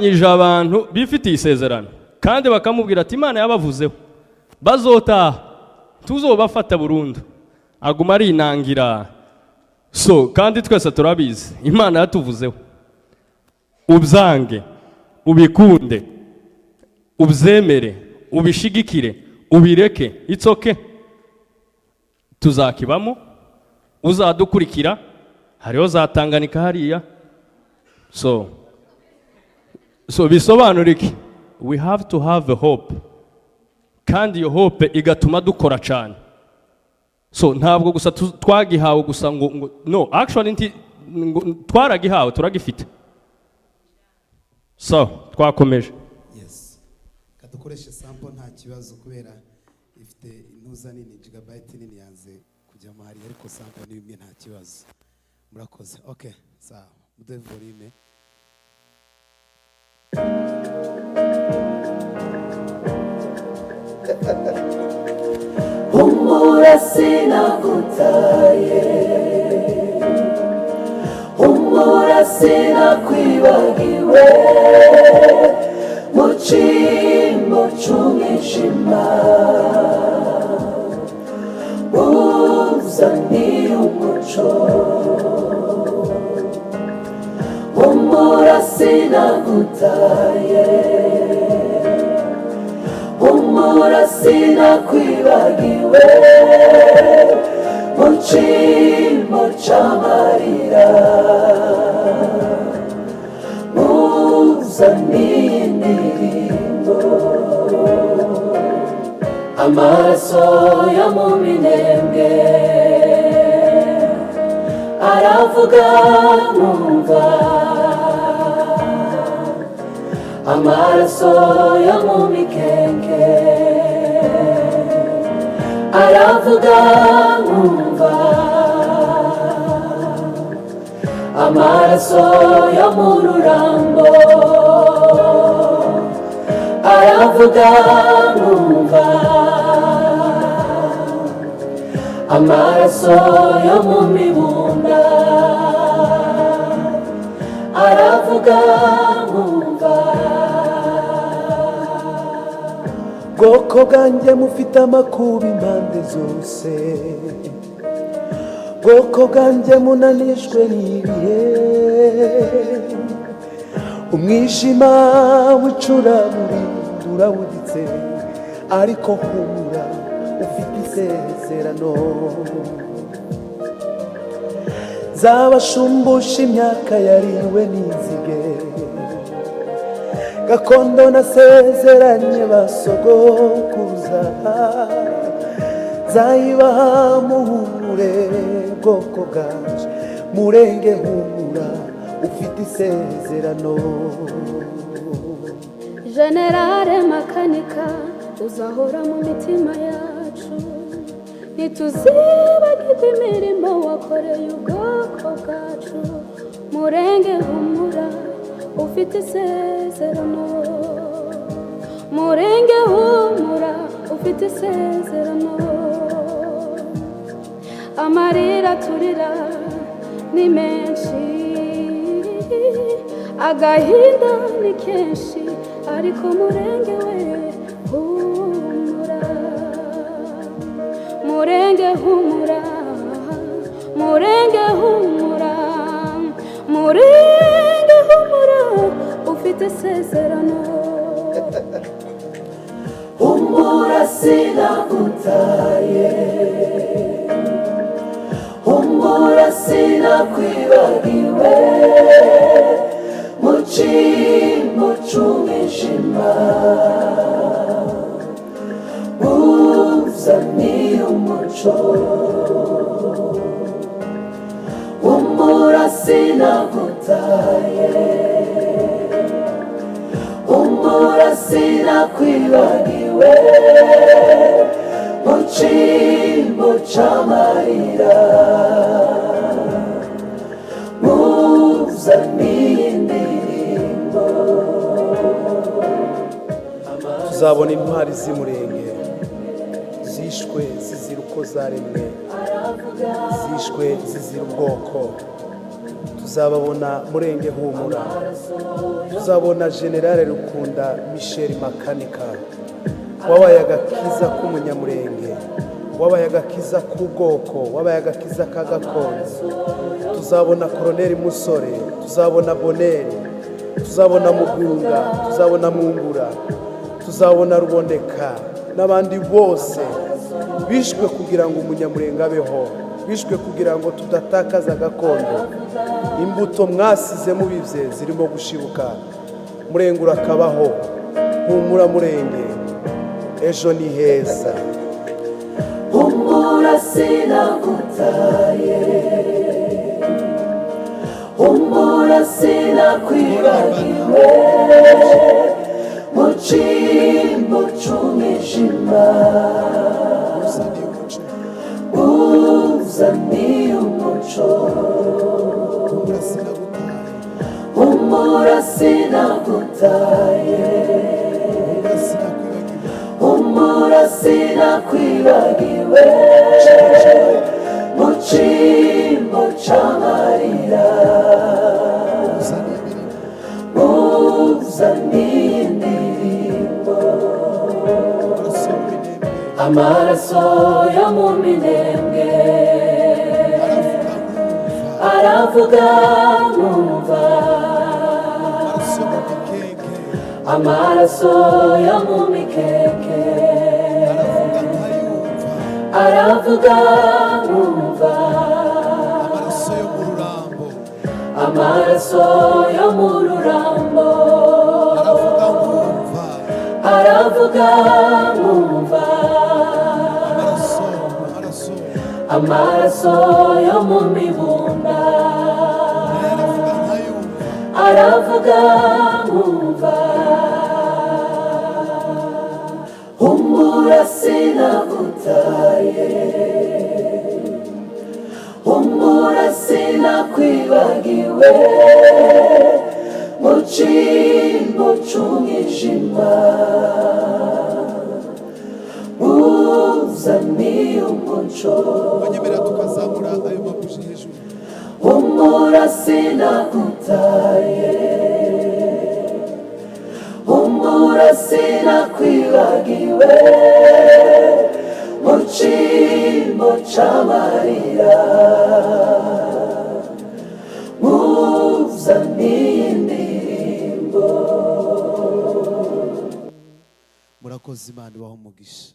nyije abantu bifitiye isezerano kandi bakamubwira ati Imana yabavuzeho bazotaha tuzobafata burundu aguma ari inangira so kandi twese turabizi Imana yatuvuzeho ubyange ubikunde ubyemere ubishigikire ubireke it's okay tuzakibamo uzadukurikira hariho zatanganika hariya so bisobanurike we have to have a hope kandi iyo hope igatuma dukora cyane so ntabwo gusa twagihawe gusa ngo no actually twaragihawe turagifite so twakomeje yes kadukoreshe sample nta kibazo kubera ifite intuza nini gigabyte nini yanze kujya mahari ariko sample ni bimwe nta kibazo murakoze okay sawa mude volume humura sinagutaye humura sinakwibagiwe mu cyimbo cy'umwijima uzaniye umuco humura sinagutaye humura sinakwibagiwe mu cyimbo cy'amarira muzaniye indirimbo amaraso yo mu minembwe aravuga numva amaraso yo mu mikenke aravuga numva amaraso yo mu rurambo aravuga numva amaraso yo mu mibunda aravuga numva bwoko bwanjye mufite amakuba impande zose bwoko bwanjye munanijwe n'ibihe umwijima w'icuraburindi urawuditse ariko humura ufite isezerano zabashumbusha imyaka yariwe n'inzige gakondo nasezeranye basogokuza zayibaha muhumure bwoko bwanje murenge humura ufite isezerano Generale makanika uzahora mu mitima yacu ntituzibagirwa imirimo wakoreye ubwoko bwacu murenge humura ufite isezerano murenge humura ufite isezerano amarira turira ni menshi agahinda ni kenshi ariko murenge we humura murenge humura murenge humura murenge humura ufite isezerano humura sinagutaye humura sinakwibagiwe mu cyimbo cy'umwijima uzaniye umuco humura sinagutaye humura sinakwibagiwe mu cyimbo cy'amarira muzaniye indirimbo tuzabona intwari z'umurenge zishwe zizira uko zaremwe zishwe zizira ubwoko tuzababona Murenge Humura, tuzabona Generale Rukunda Michel Makanika, wabaye agakiza k'umunyamurenge, wabaye agakiza k'ubwoko, wabaye agakiza ka gakondo. Tuzabona Koloneli Musore, tuzabona Boneri, tuzabona Mugunga, tuzabona Mungura, tuzabona Rubondeka n'abandi bose bishwe kugira ngo umunyamurenge abeho, bishwe kugira ngo tudatakaza gakondo. Imbuto mwasize mubivye zirimo gushibuka. Murenge urakabaho, humura Murenge, ejo ni heza. Humura sinagutaye, humura sinakwibagiwe, mu cyimbo cy'umwijima uzaniye umuco. Humura sinagutaye, humura sinakwibagiwe, mu cyimbo cy'amarira uzaniye indirimbo. Amaraso yo mu minembwe aravuga numva, amaraso yo mu mikeke aravuga numva, amaraso yo mu rurambo aravuga numva, amaraso yo mu mibunda aravuga numva. Humura sinagutaye, humura sinakwibagiwe, mu cyimbo cy'umwijima uzaniye umuco. Humura sinagutaye, humura sinakwibagiwe, mu cyimbo cy'amarira uzaniye indirimbo. Murakoze, Imana ibahe umugisha.